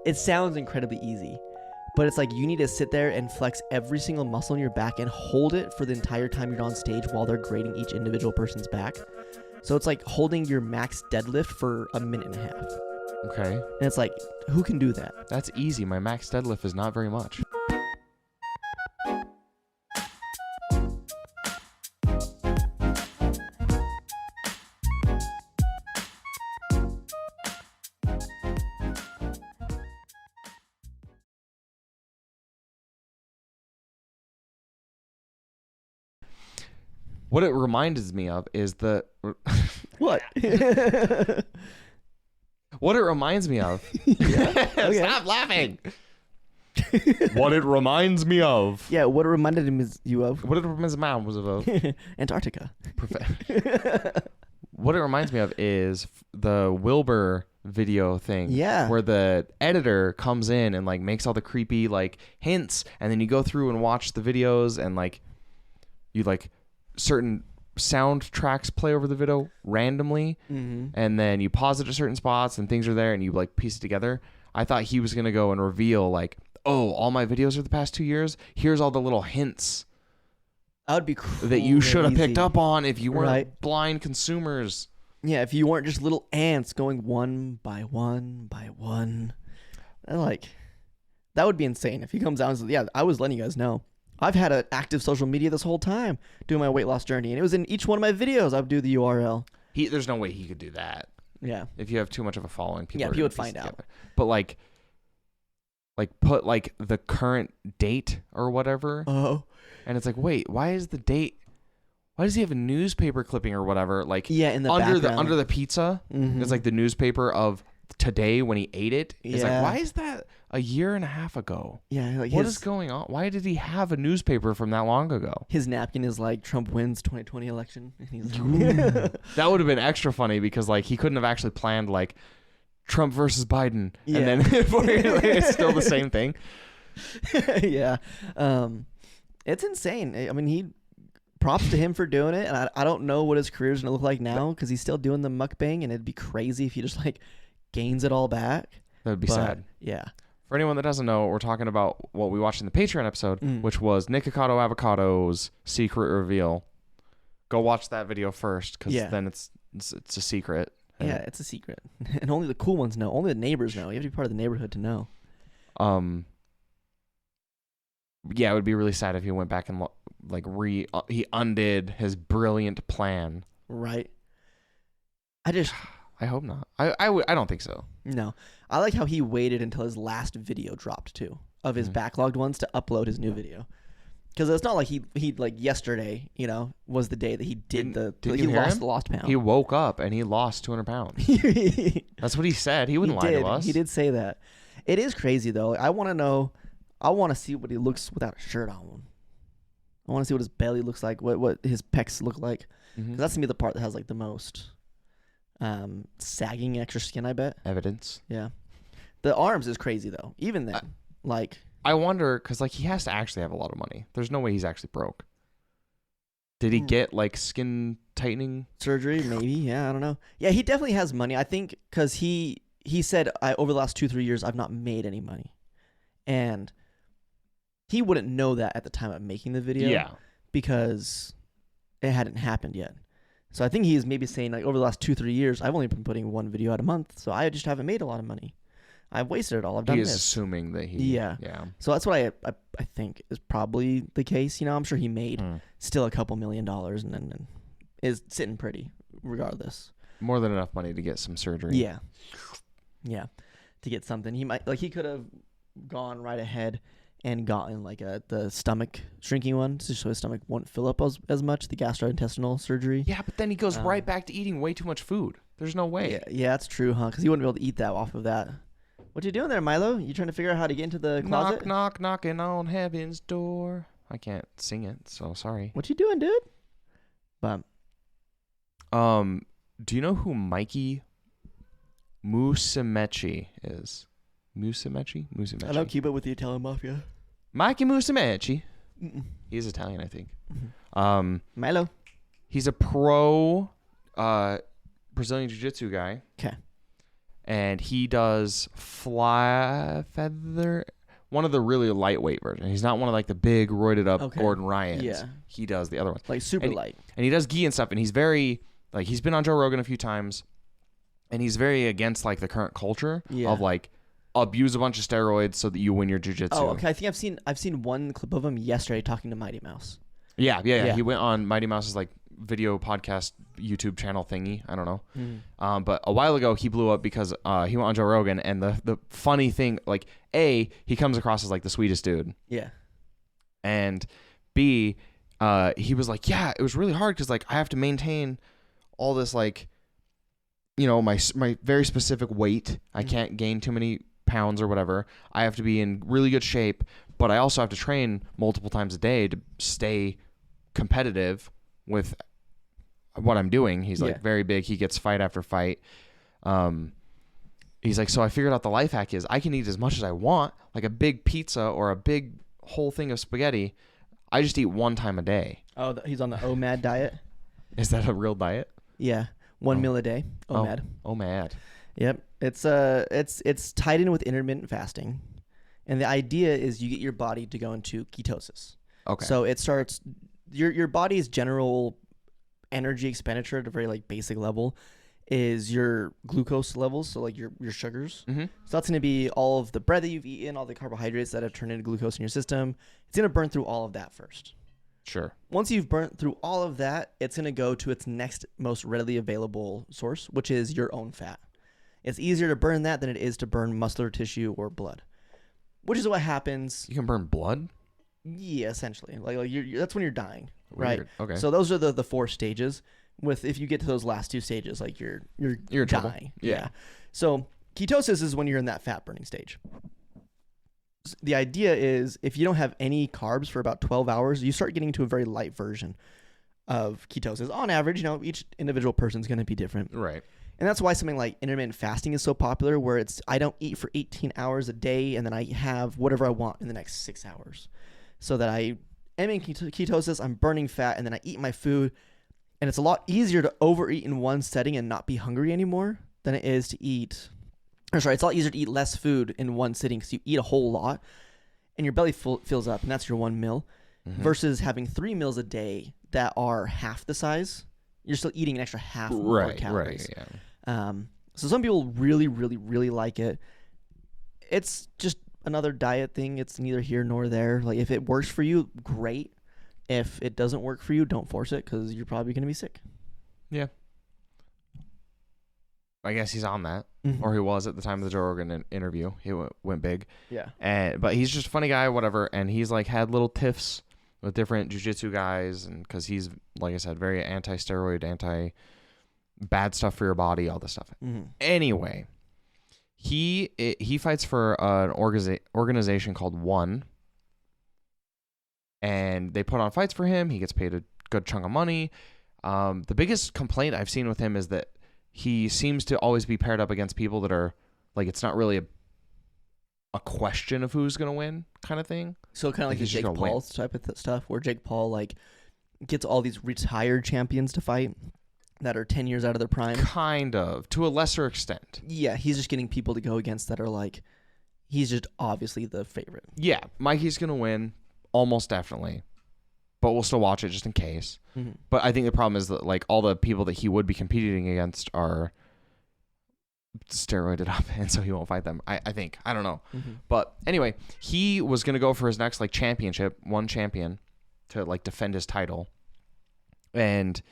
it sounds incredibly easy, but it's like you need to sit there and flex every single muscle in your back and hold it for the entire time you're on stage while they're grading each individual person's back. So it's like holding your max deadlift for a minute and a half. Okay. And it's like, who can do that? That's easy. My max deadlift is not very much. What it reminds me of is the... What? What it reminds me of... Okay. Stop laughing! What it reminds me of... Yeah, what it reminded you of? What it reminds me of... Antarctica. What it reminds me of is the Wilbur video thing. Yeah. Where the editor comes in and like makes all the creepy like hints, and then you go through and watch the videos, and like you like certain soundtracks play over the video randomly, and then you pause it at certain spots and things are there and you like piece it together. I thought he was gonna go and reveal like, oh, all my videos are the past 2 years. Here's all the little hints That would be crazy. that you should have picked up on if you weren't Right. blind consumers. Yeah, if you weren't just little ants going one by one by one. Like, that would be insane if he comes out and says, yeah, I was letting you guys know. I've had an active social media this whole time doing my weight loss journey, and it was in each one of my videos. I would do the URL. There's no way he could do that. Yeah. If you have too much of a following, people Yeah, are he would gonna piece find it out. together. But like put like the current date or whatever, Oh. and it's like, wait, why is the date? Why does he have a newspaper clipping or whatever? Like, Yeah, in the under background. the pizza, Mhm. it's like the newspaper of today when he ate it. It's Yeah. like, why is that a year and a half ago? Yeah, like What is going on? Why did he have a newspaper from that long ago? his napkin is like Trump wins 2020 election. And he's like, That would have been extra funny because like he couldn't have actually planned like Trump versus Biden, Yeah. and then it's still the same thing. yeah. It's insane. I mean, props to him for doing it. And I don't know what his career's going to look like now because he's still doing the mukbang, and it'd be crazy if he just like gains it all back. That would be But, sad. Yeah. For anyone that doesn't know, we're talking about what we watched in the Patreon episode, which was Nikocado Avocado's secret reveal. Go watch that video first, because then it's a secret. Yeah, it's a secret. And only the cool ones know. Only the neighbors know. You have to be part of the neighborhood to know. Yeah, it would be really sad if he went back and he undid his brilliant plan. Right. I hope not. I don't think so. No. I like how he waited until his last video dropped too, of his backlogged ones, to upload his new video. Because it's not like he like yesterday, was the day that he did he lost pound. He woke up and he lost 200 pounds. That's what he said. He wouldn't lie to us. He did say that. It is crazy though. I want to know. I want to see what he looks without a shirt on. I want to see what his belly looks like. What his pecs look like. Because that's gonna be the part that has like the most sagging extra skin, I bet. Evidence. Yeah. The arms is crazy though. Even then, I wonder, because like he has to actually have a lot of money. There's no way he's actually broke. Did he get like skin tightening surgery? Maybe. Yeah, I don't know. Yeah, he definitely has money. I think because he said over the last 2-3 years I've not made any money, and he wouldn't know that at the time of making the video. Yeah. Because it hadn't happened yet. So I think he is maybe saying like over the last 2-3 years I've only been putting one video out a month, so I just haven't made a lot of money. I've wasted it all. I've done He this. is assuming that he... Yeah. Yeah. So that's what I think is probably the case. I'm sure he made still a couple $1 million and then is sitting pretty regardless. More than enough money to get some surgery. Yeah. Yeah. To get something. He could have gone right ahead and gotten like the stomach shrinking one, just so his stomach won't fill up as much, the gastrointestinal surgery. Yeah, but then he goes right back to eating way too much food. There's no way. Yeah, that's true, huh? Because he wouldn't be able to eat that off of that. What you doing there, Milo? You trying to figure out how to get into the closet? Knock, knock, knocking on heaven's door. I can't sing it, so sorry. What you doing, dude? But do you know who Mikey Musumeci is? Musumeci? I don't keep it with the Italian mafia. Mikey Musumeci. He's Italian, I think. Milo. He's a pro Brazilian Jiu-Jitsu guy. Okay. and he does fly feather, one of the really lightweight versions. He's not one of like the big roided up Gordon Ryans. Yeah. He does the other ones. Like super light. And he does gi and stuff, and he's very like, he's been on Joe Rogan a few times, and he's very against like the current culture of like abuse a bunch of steroids so that you win your jiu-jitsu. Oh, okay. I think I've seen one clip of him yesterday talking to Mighty Mouse. Yeah. He went on Mighty Mouse's like video podcast YouTube channel thingy. I don't know. But a while ago he blew up because he went on Joe Rogan, and the funny thing, like, A, he comes across as like the sweetest dude. Yeah. And B, he was like, yeah, it was really hard because like I have to maintain all this like, you know, my very specific weight. I can't gain too many pounds or whatever. I have to be in really good shape, but I also have to train multiple times a day to stay competitive with what I'm doing. He's like very big. He gets fight after fight. He's like, so I figured out the life hack is I can eat as much as I want, like a big pizza or a big whole thing of spaghetti. I just eat one time a day. Oh, he's on the OMAD diet. Is that a real diet? Yeah, one meal a day. OMAD. OMAD. Yep. It's tied in with intermittent fasting, and the idea is you get your body to go into ketosis. Okay. So it starts your body's general energy expenditure at a very like basic level is your glucose levels, so like your sugars. Mm-hmm. So that's going to be all of the bread that you've eaten, all the carbohydrates that have turned into glucose in your system. It's going to burn through all of that first. Sure. Once you've burnt through all of that, it's going to go to its next most readily available source, which is your own fat. It's easier to burn that than it is to burn muscular tissue or blood, which is what happens. You can burn blood? Yeah, essentially. Like you're that's when you're dying, Weird. right? Okay. So those are the 4 stages. If you get to those last 2 stages, like you're in trouble. dying. Yeah. So ketosis is when you're in that fat burning stage. The idea is if you don't have any carbs for about 12 hours, you start getting to a very light version of ketosis. On average, you know, each individual person's going to be different. Right. And that's why something like intermittent fasting is so popular, where it's I don't eat for 18 hours a day and then I have whatever I want in the next 6 hours. So that I am in ketosis, I'm burning fat, and then I eat my food. And it's a lot easier to overeat in one setting and not be hungry anymore than it is to eat. It's a lot easier to eat less food in one sitting because you eat a whole lot and your belly fills up, and that's your 1 meal, versus having 3 meals a day that are half the size. You're still eating an extra half more calories. Right, yeah. So some people really, really, really like it. It's just another diet thing. It's neither here nor there. Like if it works for you, great. If it doesn't work for you, don't force it because you're probably going to be sick. Yeah. I guess he's on that, Mm-hmm. or he was at the time of the Joe Rogan interview. He went big. Yeah. But he's just a funny guy, whatever. And he's like had little tiffs with different jiu-jitsu guys, and because he's, like I said, very anti-steroid, anti-bad stuff for your body, all this stuff. Mm-hmm. Anyway, he fights for an organization called One, and they put on fights for him. He gets paid a good chunk of money. The biggest complaint I've seen with him is that he seems to always be paired up against people that are like, it's not really a question of who's going to win kind of thing. So kind of like the he's just Jake gonna Paul type of stuff, where Jake Paul like gets all these retired champions to fight that are 10 years out of their prime. Kind of, to a lesser extent. Yeah, he's just getting people to go against that are like, he's just obviously the favorite. Yeah, Mikey's going to win, almost definitely. But we'll still watch it just in case. Mm-hmm. But I think the problem is that like all the people that he would be competing against are steroided up, and so he won't fight them. I think. I don't know. Mm-hmm. But anyway, he was going to go for his next like championship, one champion, to like defend his title. And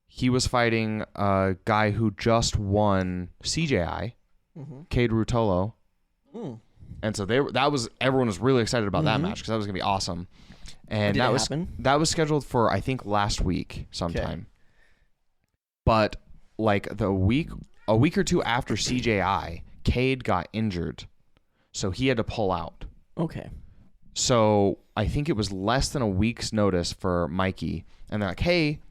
he was fighting a guy who just won CJI, Cade Rutolo. Mm. And so everyone was really excited about that match because that was going to be awesome. And Did that it was happen? that was scheduled for I think last week sometime. Okay. But like a week or two after CJI, Cade got injured. So he had to pull out. Okay. So I think it was less than a week's notice for Mikey. And they're like, hey,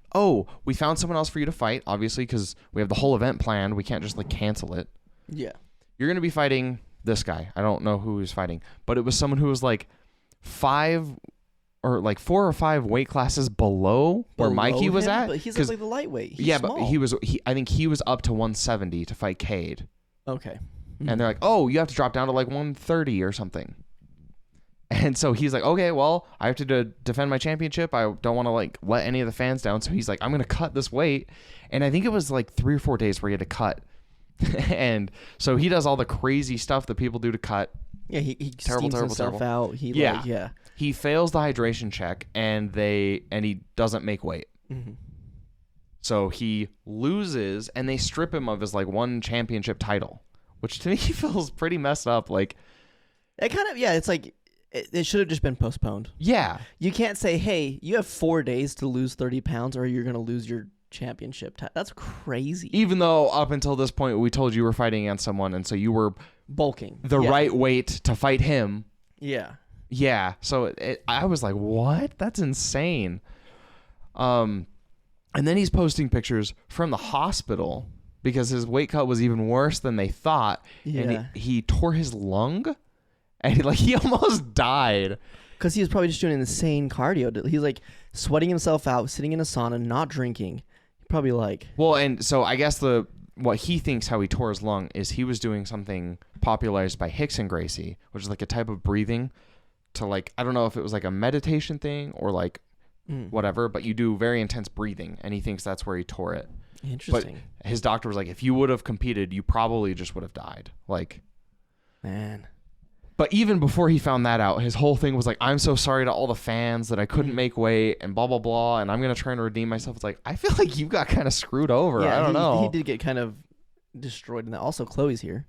we found someone else for you to fight, obviously, because we have the whole event planned. We can't just like cancel it. Yeah. You're going to be fighting this guy. I don't know who he was fighting, but it was someone who was like 4 or 5 weight classes below where Mikey was him? at. But he's like the lightweight. He's yeah, small. but I think he was up to 170 to fight Cade. Okay. And they're like, oh, you have to drop down to like 130 or something. And so he's like, okay, well, I have to defend my championship. I don't want to like let any of the fans down. So he's like, I'm going to cut this weight. And I think it was like 3 or 4 days where he had to cut. And so he does all the crazy stuff that people do to cut. Yeah, he steams himself out. He fails the hydration check and he doesn't make weight. Mm-hmm. So he loses and they strip him of his like one championship title, which to me feels pretty messed up. Like it kind of, it's like it should have just been postponed. Yeah. You can't say, hey, you have 4 days to lose 30 pounds or you're going to lose your championship title. That's crazy. Even though up until this point we told you were fighting against someone and so you were bulking the right weight to fight him. Yeah. Yeah. So I was like, what? That's insane. And then he's posting pictures from the hospital because his weight cut was even worse than they thought. Yeah. And he tore his lung and he almost died. Because he was probably just doing insane cardio. He's like sweating himself out, sitting in a sauna, not drinking. Probably like... Well, and so I guess what he thinks how he tore his lung is he was doing something popularized by Hicks and Gracie, which is like a type of breathing to like, I don't know if it was like a meditation thing or like whatever, but you do very intense breathing, and he thinks that's where he tore it. Interesting. But his doctor was like, if you would have competed, you probably just would have died. Like, man. But even before he found that out, his whole thing was like, I'm so sorry to all the fans that I couldn't make weight and blah, blah, blah, and I'm going to try and redeem myself. It's like, I feel like you got kind of screwed over. Yeah, I don't know. He did get kind of destroyed in that. Also, Chloe's here.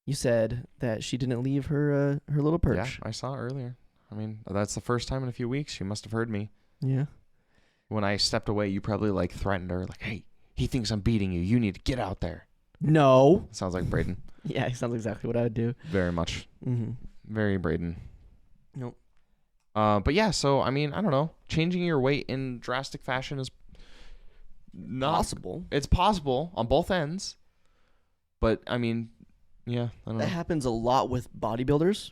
You said that she didn't leave her little perch. Yeah, I saw it earlier. I mean, that's the first time in a few weeks. She must have heard me. Yeah. When I stepped away, you probably like threatened her, like, hey, he thinks I'm beating you. You need to get out there. No. Sounds like Braden. Yeah, he sounds exactly what I would do. Very much. Mm-hmm. Very Braden. Nope. But yeah, so, I mean, I don't know. Changing your weight in drastic fashion is not possible. It's possible on both ends. But, I mean, yeah, I don't know. That happens a lot with bodybuilders.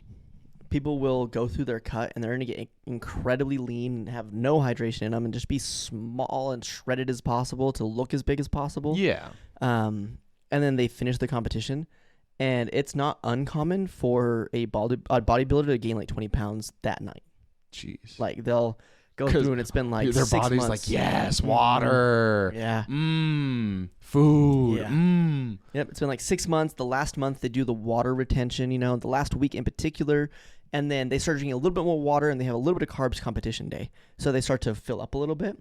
People will go through their cut and they're going to get incredibly lean and have no hydration in them and just be small and shredded as possible to look as big as possible. Yeah. And then they finish the competition. And it's not uncommon for a bodybuilder to gain like 20 pounds that night. Jeez. Like they'll go through and it's been like their 6 body's months. like, yes, water. Yeah. Food. Yeah. Yep. It's been like 6 months. The last month they do the water retention, the last week in particular. And then they start drinking a little bit more water and they have a little bit of carbs competition day. So they start to fill up a little bit.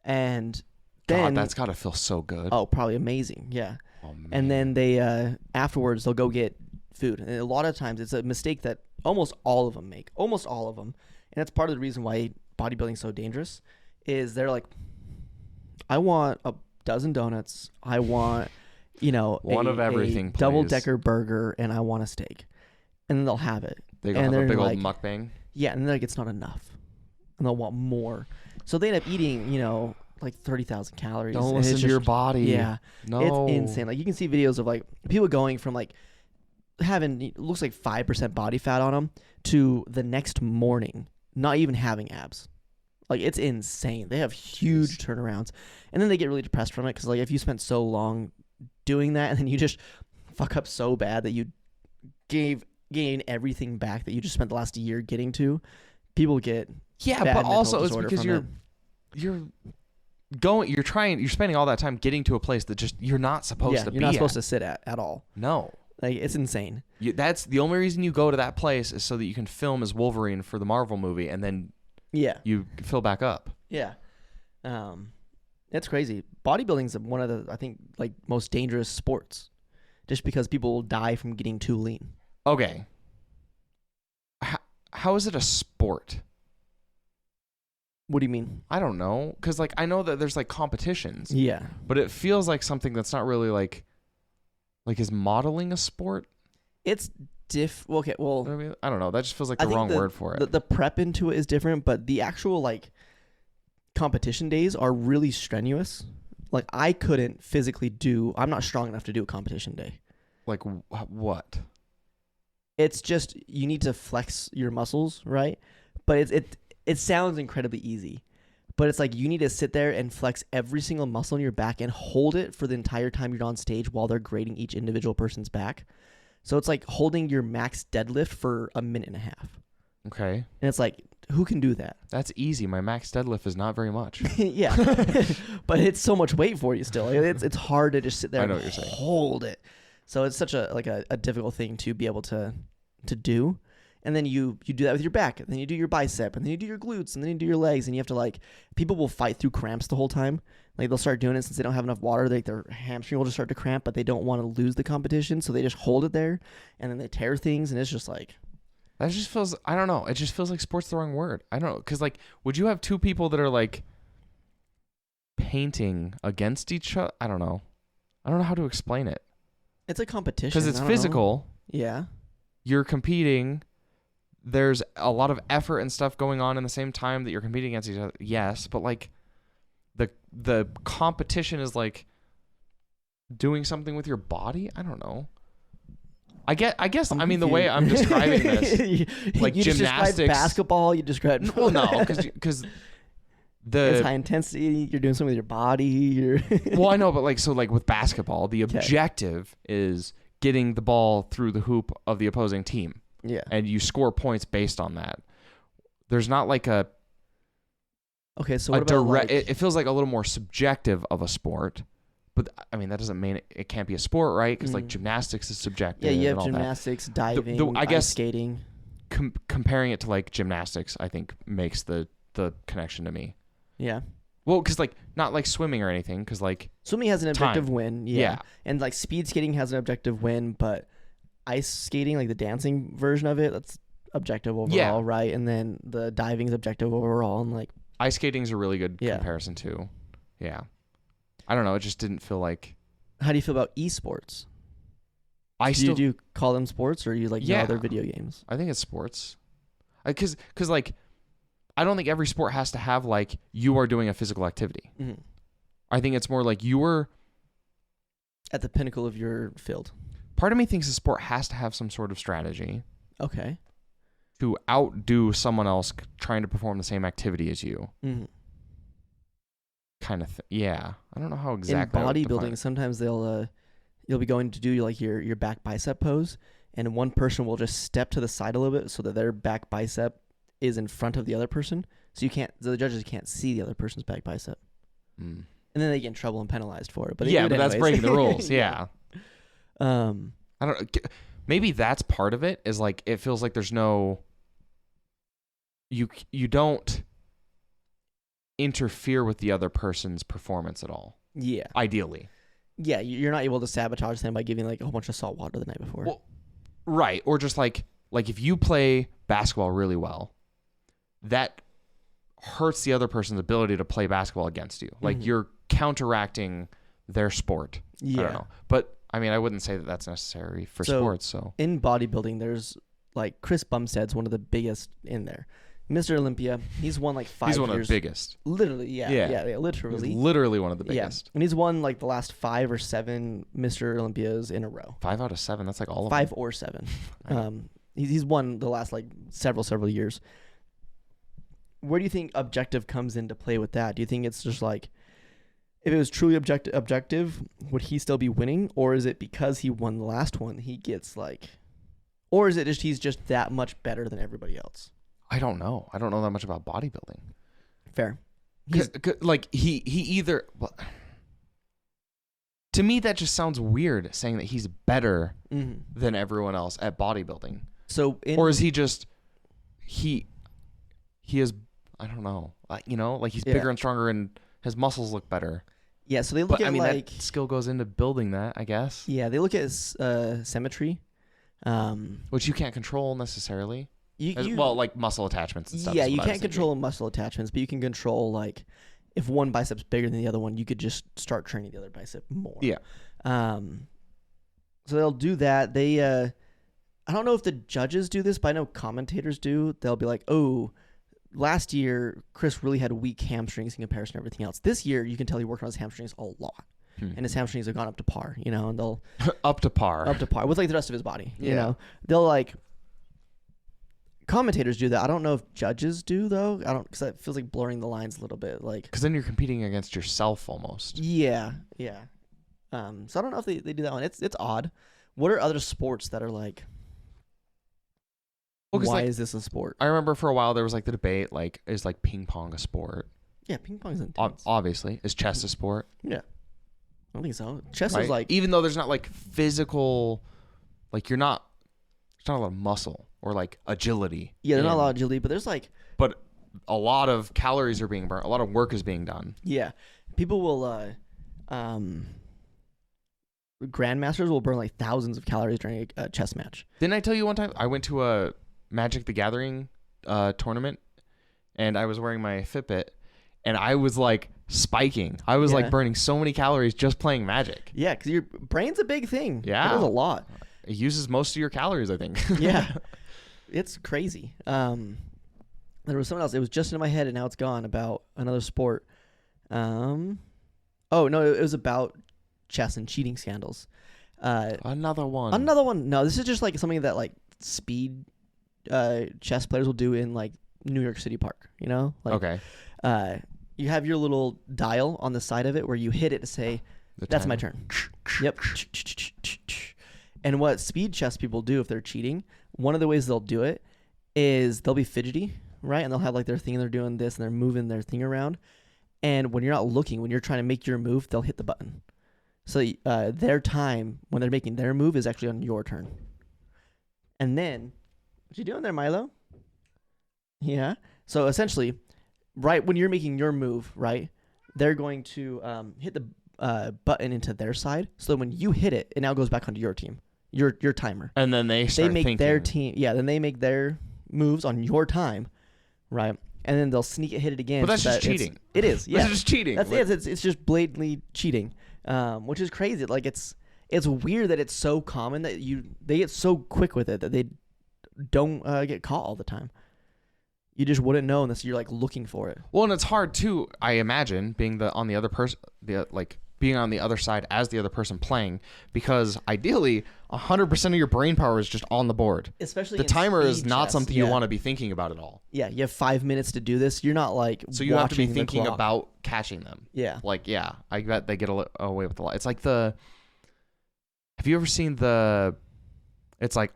And then... God, that's got to feel so good. Oh, probably amazing. Yeah. Oh, man. And then they, afterwards, they'll go get food. And a lot of times it's a mistake that almost all of them make. Almost all of them. And that's part of the reason why bodybuilding is so dangerous is they're like, I want a dozen donuts. I want, one of everything, a double-decker burger, and I want a steak. And then they'll have it. They go have a big old mukbang. Yeah, and they're like, it's not enough. And they'll want more. So they end up eating, like 30,000 calories. Don't listen to your body. Yeah. No. It's insane. Like you can see videos of like people going from like having, it looks like 5% body fat on them to the next morning, not even having abs. Like it's insane. They have huge turnarounds. And then they get really depressed from it because like if you spent so long doing that and then you just fuck up so bad that you gain everything back that you just spent the last year getting to, people get but also it's because you're spending all that time getting to a place that just you're not supposed to be. You're not supposed to sit at all. No. Like it's insane. That's the only reason you go to that place is so that you can film as Wolverine for the Marvel movie and then you fill back up. Yeah. It's crazy. Bodybuilding is one of the, I think, like most dangerous sports just because people will die from getting too lean. Okay. How is it a sport? What do you mean? I don't know. Because, like, I know that there's, like, competitions. Yeah. But it feels like something that's not really, like is modeling a sport? It's okay, well... I mean, I don't know. That just feels like the wrong word for it. The prep into it is different, but the actual, like, competition days are really strenuous. Like, I couldn't physically I'm not strong enough to do a competition day. Like, what? It's just, you need to flex your muscles, right? But it sounds incredibly easy. But it's like you need to sit there and flex every single muscle in your back and hold it for the entire time you're on stage while they're grading each individual person's back. So it's like holding your max deadlift for a minute and a half. Okay. And it's like, who can do that? That's easy. My max deadlift is not very much. Yeah. But it's so much weight for you still. It's hard to just sit there I know and what you're saying. hold it. So it's such a difficult thing to be able to do. And then you do that with your back, and then you do your bicep, and then you do your glutes, and then you do your legs, and you have to like, people will fight through cramps the whole time. Like they'll start doing it since they don't have enough water, like their hamstring will just start to cramp, but they don't want to lose the competition, so they just hold it there, and then they tear things, and it's just like. That just feels, I don't know. It just feels like sport's the wrong word. I don't know. Because like, would you have two people that are like painting against each other? I don't know. I don't know how to explain it. It's a competition. Because it's physical. Yeah. You're competing. There's a lot of effort and stuff going on in the same time that you're competing against each other. Yes, but like the competition is like doing something with your body. I don't know. I guess. I mean, the way I'm describing this, like you gymnastics, described basketball. You described well, no, because it's high intensity. You're doing something with your body. You're well, I know, but like with basketball, the objective is getting the ball through the hoop of the opposing team. Yeah. And you score points based on that. There's not like a okay. So what about direct? It feels like a little more subjective of a sport. But I mean, that doesn't mean it can't be a sport, right? Because like gymnastics is subjective. Yeah, you have and all gymnastics, diving, I guess ice skating. Comparing it to like gymnastics, I think makes the connection to me. Yeah. Well, because like not like swimming or anything, because like swimming has an objective win. Yeah. And like speed skating has an objective win, but ice skating, like the dancing version of it, that's objective overall, right? And then the diving is objective overall, and like ice skating is a really good comparison too. Yeah. I don't know. It just didn't feel like. How do you feel about esports? Do you call them sports, or you like no, they're video games? I think it's sports. Because like, I don't think every sport has to have like you are doing a physical activity. Mm-hmm. I think it's more like you are at the pinnacle of your field. Part of me thinks a sport has to have some sort of strategy. Okay. To outdo someone else trying to perform the same activity as you. Mm-hmm. Kind of yeah, I don't know how exactly. In bodybuilding, sometimes you'll be going to do like your back bicep pose, and one person will just step to the side a little bit so that their back bicep is in front of the other person, so the judges can't see the other person's back bicep, and then they get in trouble and penalized for it. But but that's breaking the rules. Yeah. I don't. Maybe that's part of it. Is like it feels like there's no. You don't interfere with the other person's performance at all. Yeah. Ideally. Yeah, you're not able to sabotage them by giving like a whole bunch of salt water the night before. Well, right. Or just like if you play basketball really well, that hurts the other person's ability to play basketball against you. Like you're counteracting their sport. Yeah. I don't know. But I mean, I wouldn't say that that's necessary for sports. So in bodybuilding, there's like Chris Bumstead's one of the biggest in there. Mr. Olympia, he's won like 5 years. He's one of the biggest. Literally, yeah, literally. He's literally one of the biggest. Yeah. And he's won like the last 5 or 7 Mr. Olympias in a row. 5 out of 7, that's like all of 5 them. or 7. He's won the last like several years. Where do you think objective comes into play with that? Do you think it's just like, if it was truly objective, would he still be winning? Or is it because he won the last one, he gets like, or is it just he's just that much better than everybody else? I don't know. I don't know that much about bodybuilding. Fair. Like he either. Well, to me, that just sounds weird saying that he's better than everyone else at bodybuilding. So, or is he just he is? I don't know. Like he's bigger and stronger, and his muscles look better. Yeah. So they look at like that skill goes into building that, I guess. Yeah, they look at symmetry, which you can't control necessarily. Like muscle attachments and stuff. Yeah, you can't control muscle attachments, but you can control like if one bicep's bigger than the other one, you could just start training the other bicep more. Yeah. So they'll do that. They I don't know if the judges do this, but I know commentators do. They'll be like, "Oh, last year Chris really had weak hamstrings in comparison to everything else. This year you can tell he worked on his hamstrings a lot." And his hamstrings have gone up to par, and they'll up to par with like the rest of his body, you know. They'll like commentators do that. I don't know if judges do though. I don't, because that feels like blurring the lines a little bit. Like, Because then you're competing against yourself almost. yeah. So I don't know if they do that one. It's odd. What are other sports that are like? Well, 'cause, why like, is this a sport? I remember for a while there was like the debate, like, is like ping pong a sport? Yeah, ping pong is intense. Obviously. Is chess a sport? Yeah, I don't think so. Chess Right? is like, Even though there's not like physical, like there's not a lot of muscle or like agility. yeah, there's not a lot of agility, but there's like, But a lot of calories are being burnt. A lot of work is being done. yeah, people will, grandmasters will burn like thousands of calories during a chess match. Didn't I tell you one time I went to a Magic the Gathering tournament and I was wearing my Fitbit and I was like spiking. I was like burning so many calories just playing Magic. Yeah, because your brain's a big thing. Yeah. It does a lot. It uses most of your calories, I think. Yeah. It's crazy. There was something else. It was just in my head and now it's gone about another sport. Oh, no, it was about chess and cheating scandals. Another one. No, this is just like something that like speed chess players will do in like New York City Park, you know? Like, Okay. You have your little dial on the side of it where you hit it to say, that's my turn. Yep. And what speed chess people do if they're cheating, one of the ways they'll do it is they'll be fidgety, right? And they'll have like their thing and they're doing this and they're moving their thing around. And when you're not looking, when you're trying to make your move, they'll hit the button. So their time when they're making their move is actually on your turn. And then, what you doing there, Milo? Yeah. So essentially, right when you're making your move, right, they're going to hit the button into their side. So when you hit it, it now goes back onto your team, your timer. And then they start make thinking. their team. Yeah. Then they make their moves on your time, right? And then they'll sneak it, hit it again. But that's so just that cheating. It is. Yeah. That's just cheating. That's it. It's just blatantly cheating, which is crazy. Like it's weird that it's so common that they get so quick with it that they don't get caught all the time. You just wouldn't know unless you're like looking for it. Well, and it's hard too, I imagine, being on the other person, being on the other side as the other person playing, because ideally 100% of your brain power is just on the board. Especially the in timer is speed not chess, something yeah. you want to be thinking about at all. Yeah, you have 5 minutes to do this. You're not like So you have to be watching the thinking clock. about catching them. Yeah. Like, yeah, I bet they get away with a lot. It's like have you ever seen it's like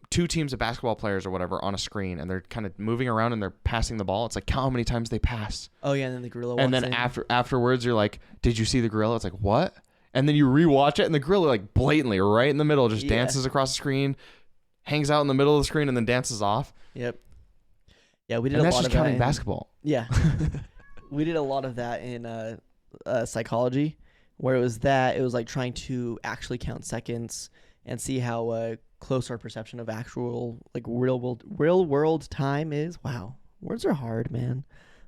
two teams of basketball players or whatever on a screen and they're kind of moving around and they're passing the ball. It's like, count how many times they pass. Oh yeah, and then the gorilla walks And then in. afterwards you're like, did you see the gorilla? It's like, what? And then you rewatch it and the gorilla like blatantly right in the middle just dances across the screen, hangs out in the middle of the screen and then dances off. Yep. Yeah, we did And a that's lot just of that counting in, basketball. Yeah. We did a lot of that in psychology, where it was like trying to actually count seconds and see how close our perception of actual like real world time is. Wow, words are hard, man.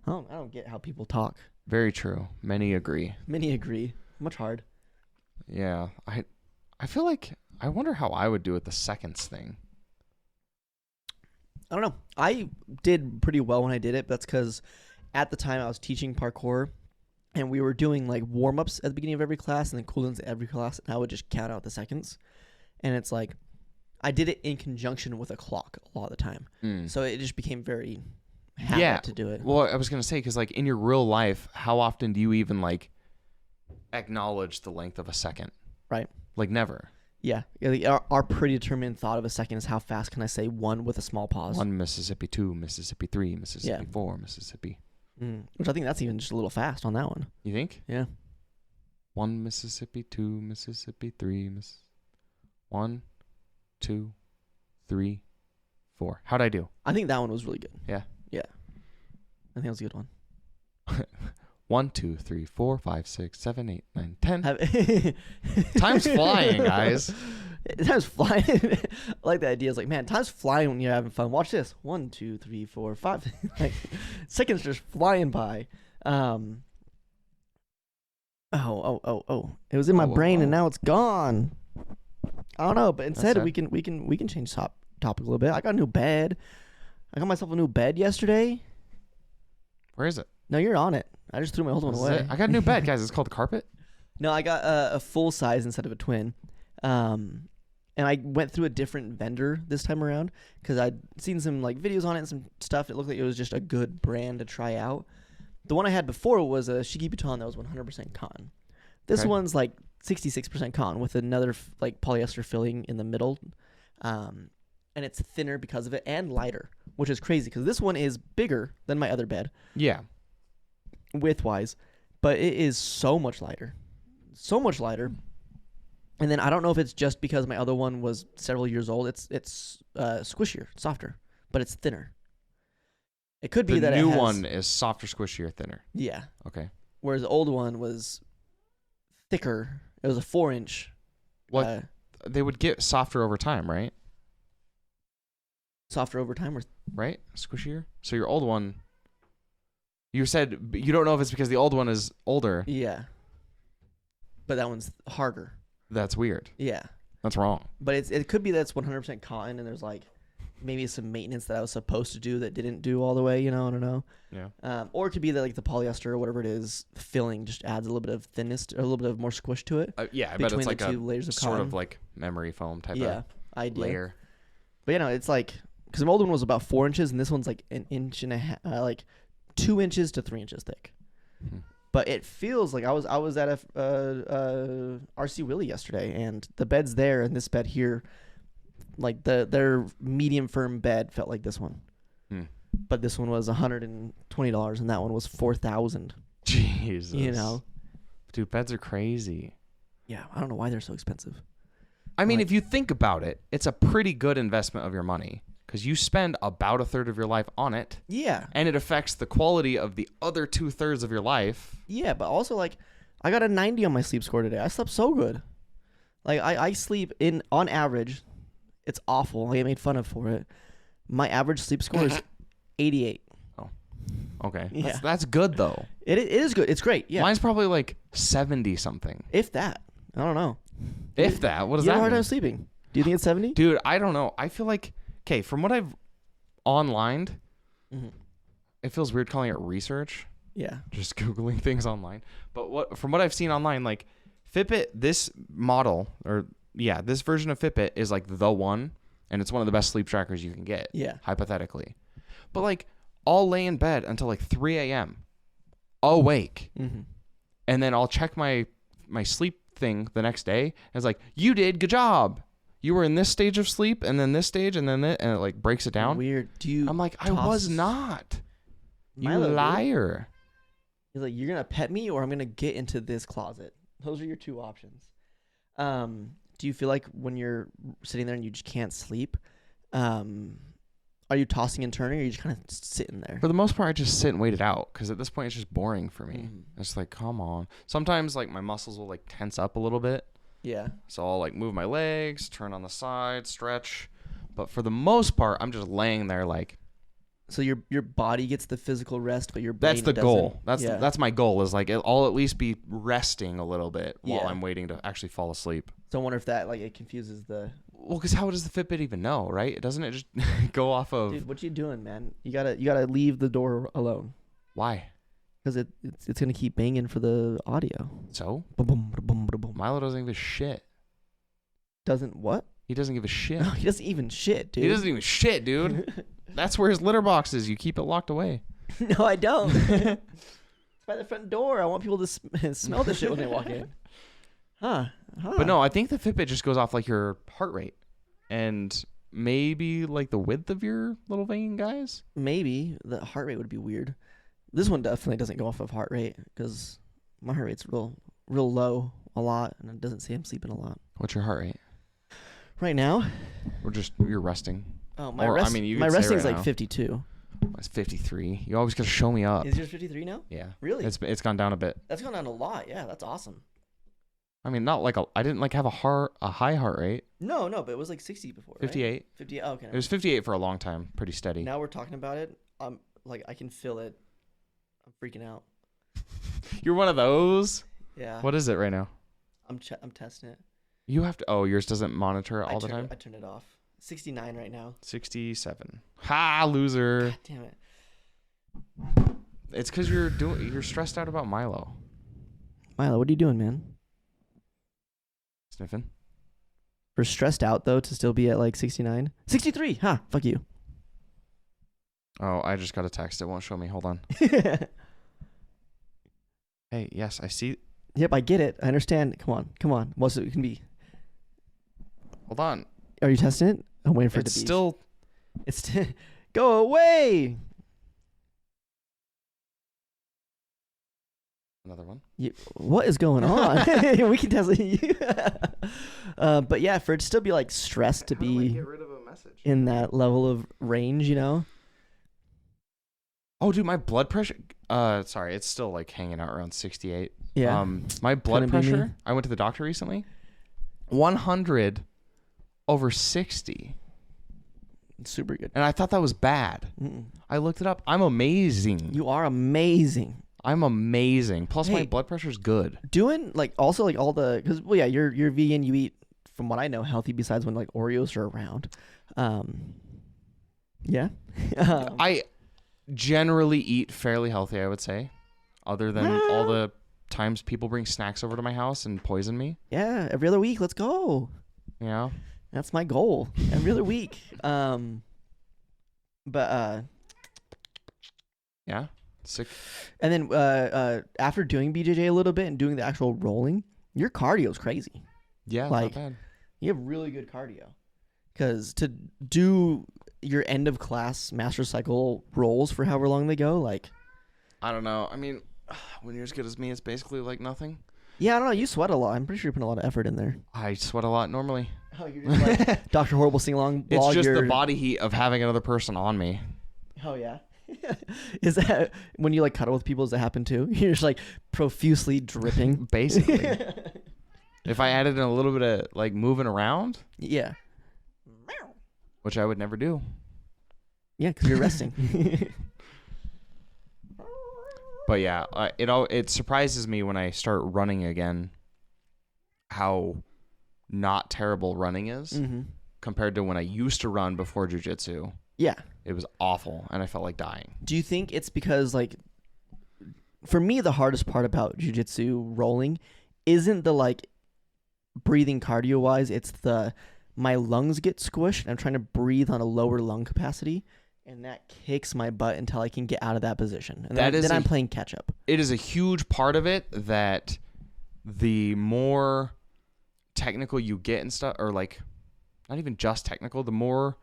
I don't get how people talk. Very true. Many agree. Many agree. Much hard. Yeah, I feel like I wonder how I would do with the seconds thing. I don't know. I did pretty well when I did it, but that's because at the time I was teaching parkour and we were doing like warm-ups at the beginning of every class and then cool-downs at every class, and I would just count out the seconds. And it's like I did it in conjunction with a clock a lot of the time. So it just became very habit to do it. Well, I was going to say, because like in your real life, how often do you even like acknowledge the length of a second? Right. Like never. Yeah. Our predetermined thought of a second is how fast can I say one with a small pause. 1 Mississippi, 2 Mississippi, 3 Mississippi, 4 Mississippi. Which I think that's even just a little fast on that one. You think? Yeah. 1 Mississippi, 2 Mississippi, 3 1, 2, 3, 4. How'd I do? I think that one was really good. Yeah. Yeah. I think that was a good one. 1, 2, 3, 4, 5, 6, 7, 8, 9, 10. Time's flying, guys. Time's flying. I like the idea. It's like, man, time's flying when you're having fun. Watch this. 1, 2, 3, 4, 5. Like, seconds just flying by. Oh. It was in my brain and now it's gone. I don't know, but instead we can change topic a little bit. I got a new bed. I got myself a new bed yesterday. Where is it? No, you're on it. I just threw my old one away. I got a new bed, guys. It's called the carpet. No, I got a full size instead of a twin. And I went through a different vendor this time around because I'd seen some like videos on it and some stuff. It looked like it was just a good brand to try out. The one I had before was a Shiki Bouton that was 100% cotton. This one's like 66% cotton with another like polyester filling in the middle. And it's thinner because of it and lighter, which is crazy because this one is bigger than my other bed. Yeah. Width-wise, but it is so much lighter. So much lighter. And then I don't know if it's just because my other one was several years old. It's squishier, softer, but it's thinner. It could be that the it new has, one is softer, squishier, thinner. Yeah. Okay. Whereas the old one was thicker. It was a 4-inch. What they would get softer over time, right? Softer over time, or right? Squishier. So your old one. You said you don't know if it's because the old one is older. yeah. But that one's harder. That's weird. Yeah. That's wrong. But it could be that it's 100% cotton and there's like maybe some maintenance that I was supposed to do that didn't do all the way, I don't know. Yeah. Or it could be that like the polyester or whatever it is filling just adds a little bit of thinness or a little bit of more squish to it. Yeah, I bet it's like the two layers of sort cotton. of like memory foam type of idea. layer. But it's like because the old one was about 4 inches and this one's like an inch and a half, like 2 inches to 3 inches thick. But it feels like I was at a RC Willie yesterday, and the bed's there, and this bed here, like their medium firm bed felt like this one. But this one was $120, and that one was $4,000. Jesus. Dude, beds are crazy. Yeah, I don't know why they're so expensive. I mean, if you think about it, it's a pretty good investment of your money. Because you spend about a third of your life on it. Yeah. And it affects the quality of the other 2/3 of your life. Yeah, but also, like, I got a 90 on my sleep score today. I slept so good. Like, I sleep on average, it's awful. I get made fun of for it. My average sleep score is 88. Oh, okay. Yeah. That's good, though. It is good. It's great. Yeah. Mine's probably like 70-something. If that. I don't know. If that? What does You that have a hard mean? time sleeping. Do you think it's 70? Dude, I don't know. I feel like... Okay, from what I've onlined, it feels weird calling it research. Yeah. Just Googling things online. But from what I've seen online, like Fitbit, this model, this version of Fitbit is like the one, and it's one of the best sleep trackers you can get. Yeah. Hypothetically. But like, I'll lay in bed until like 3 a.m. awake. And then I'll check my sleep thing the next day, and it's like, you did, good job. You were in this stage of sleep, and then this stage, and then that, and it like breaks it down. Weird. I'm like, I was not. You liar. He's like, you're gonna pet me, or I'm gonna get into this closet. Those are your two options. Do you feel like when you're sitting there and you just can't sleep, are you tossing and turning, or are you just kind of sitting there? For the most part, I just sit and wait it out, because at this point, it's just boring for me. It's like, come on. Sometimes like my muscles will like tense up a little bit. Yeah. So I'll like move my legs, turn on the side, stretch. But for the most part, I'm just laying there like. So your body gets the physical rest, but your brain That's the doesn't. goal. That's my goal, is like I'll at least be resting a little bit while I'm waiting to actually fall asleep. So I wonder if that like it confuses the. Well, because how does the Fitbit even know, right? Doesn't it just go off of? Dude, what you doing, man? You gotta leave the door alone. Why? Because it's gonna keep banging for the audio. So? Boom, boom, boom, boom, boom. Milo doesn't give a shit. Doesn't what? He doesn't give a shit. No, he doesn't even shit, dude. He doesn't even shit, dude. That's where his litter box is. You keep it locked away. No, I don't. It's by the front door. I want people to smell the shit when they walk in. Huh. But no, I think the Fitbit just goes off like your heart rate and maybe like the width of your little vein, guys. Maybe the heart rate would be weird. This one definitely doesn't go off of heart rate because my heart rate's real low a lot, and it doesn't say I'm sleeping a lot. What's your heart rate? Right now? You're resting. Oh, my resting's like 52. It's 53. You always gotta show me up. Is yours 53 now? Yeah. Really? It's gone down a bit. That's gone down a lot. Yeah, that's awesome. I mean, not like I didn't like have a high heart rate. No, but it was like 60 before. 58. Right? 58. Oh, okay. It was 58 for a long time. Pretty steady. Now we're talking about it. Like I can feel it. I'm freaking out. You're one of those. Yeah. What is it right now? I'm testing it. You have to. Oh, yours doesn't monitor it all the time. I turned it off. 69 right now. 67. Ha, loser. God damn it. It's because you're stressed out about Milo. Milo, what are you doing, man? Sniffing. For stressed out though to still be at like 69, 63. Huh? Fuck you. Oh, I just got a text. It won't show me. Hold on. Hey, yes, I see. Yep, I get it. I understand. Come on. What's it can be? Hold on. Are you testing it? I'm waiting for it It's to be. still. It's go away. Another one. What is going on? We can test it. But yeah, for it to still be like stressed to How do I be get rid of a message? in that level of range, you know? Oh, dude, my blood pressure. Sorry, it's still like hanging out around 68. Yeah. My blood Couldn't be me. pressure. I went to the doctor recently. 100/60, It's super good. and I thought that was bad. Mm-mm. I looked it up. I'm amazing. You are amazing. I'm amazing. Plus, my Hey. blood pressure's good. Doing like also like all the because well yeah you're vegan, you eat from what I know healthy besides when like Oreos are around. Yeah. I generally eat fairly healthy, I would say, other than all the times people bring snacks over to my house and poison me. Yeah, every other week. Let's go. You know? That's my goal. Every other week. But Yeah. Sick. and then after doing BJJ a little bit and doing the actual rolling, your cardio's crazy. Yeah, Like- not bad. You have really good cardio. Because to do your end of class master cycle rolls for however long they go, like, I don't know. I mean, when you're as good as me, it's basically like nothing. yeah, I don't know. You sweat a lot. I'm pretty sure you put a lot of effort in there. I sweat a lot normally. Oh, you're just like Dr. Horrible sing along. It's just the body heat of having another person on me. Oh yeah. Is that when you like cuddle with people? Does that happen too? You're just like profusely dripping. Basically. If I added in a little bit of like moving around, Yeah. which I would never do. Yeah, because you're resting. But yeah, it surprises me when I start running again how not terrible running is Mm-hmm. compared to when I used to run before jiu-jitsu. Yeah. It was awful and I felt like dying. Do you think it's because like, for me, the hardest part about jujitsu rolling isn't the like breathing cardio wise. It's the my lungs get squished. And I'm trying to breathe on a lower lung capacity, and that kicks my butt until I can get out of that position. And then I'm playing catch up. It is a huge part of it that the more technical you get and stuff, or like not even just technical, the more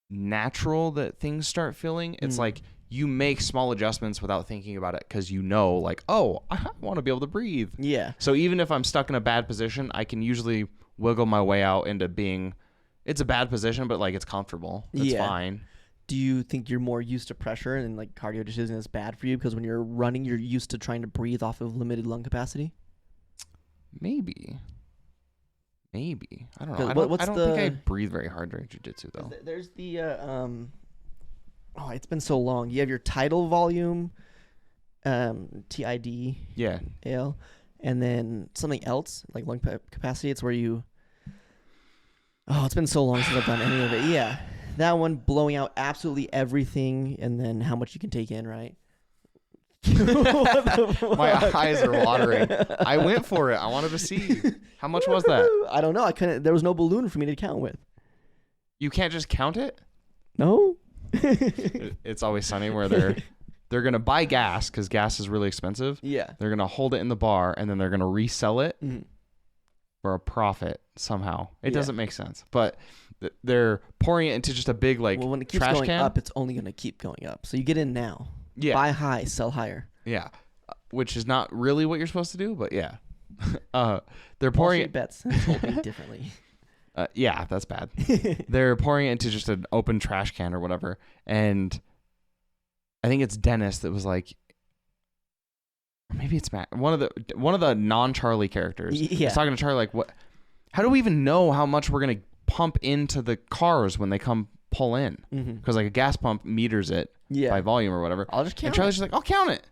natural that things start feeling. It's like you make small adjustments without thinking about it because you know, like, oh, I want to be able to breathe. Yeah. So even if I'm stuck in a bad position, I can usually wiggle my way out into being, it's a bad position, but like it's comfortable. It's fine. Do you think you're more used to pressure and like cardio just isn't as bad for you because when you're running, you're used to trying to breathe off of limited lung capacity? Maybe. I don't 'Cause know. what's I don't think I the- breathe very hard during jiu-jitsu though. There's the oh, it's been so long. You have your tidal volume, TID, Yeah. AL, and then something else like lung capacity. It's where you. Oh, it's been so long since I've done any of it. Yeah, that one blowing out absolutely everything, and then how much you can take in, right? What the fuck? My eyes are watering. I went for it. I wanted to see. How much was that? I don't know. I couldn't. There was no balloon for me to count with. You can't just count it? No. It's Always Sunny where they're going to buy gas because gas is really expensive. Yeah. They're going to hold it in the bar and then they're going to resell it Mhm. for a profit somehow. It Yeah. doesn't make sense. But they're pouring it into just a big like Well, when it keeps trash going can. up, it's only going to keep going up. So you get in now. Yeah. Buy high, sell higher. Yeah. Which is not really what you're supposed to do, but yeah. They're Wall pouring Street it. Bets told me differently. Yeah, that's bad. They're pouring it into just an open trash can or whatever. And I think it's Dennis that was like, or maybe it's Matt. One of the non-Charlie characters. Yeah. Was talking to Charlie like, what? How do we even know how much we're gonna pump into the cars when they come pull in? Because like a gas pump meters it Yeah. by volume or whatever. I'll just count. And Charlie's just like, I'll count it.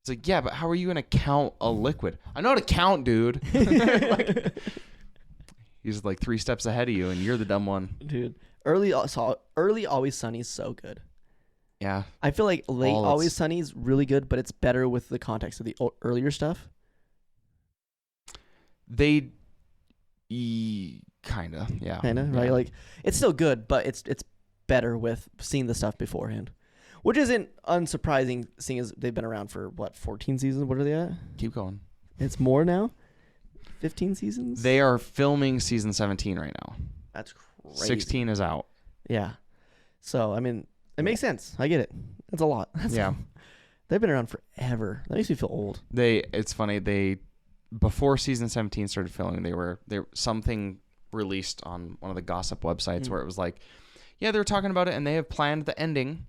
It's like, yeah, but how are you gonna count a liquid? I know how to count, dude. Like, he's like 3 steps ahead of you, and you're the dumb one. Dude, early Always Sunny is so good. Yeah. I feel like late All Always it's- Sunny is really good, but it's better with the context of the earlier stuff. Kinda, yeah. Kind of, right? Yeah. Like, it's still good, but it's better with seeing the stuff beforehand, which isn't unsurprising, seeing as they've been around for what 14 seasons. What are they at? Keep going. It's more now. 15 seasons. They are filming season 17 right now. That's crazy. 16 is out. Yeah. So I mean, it makes sense. I get it. That's a lot. Yeah. They've been around forever. That makes me feel old. It's funny. Before season 17 started filming, there something released on one of the gossip websites where it was like, yeah, they were talking about it and they have planned the ending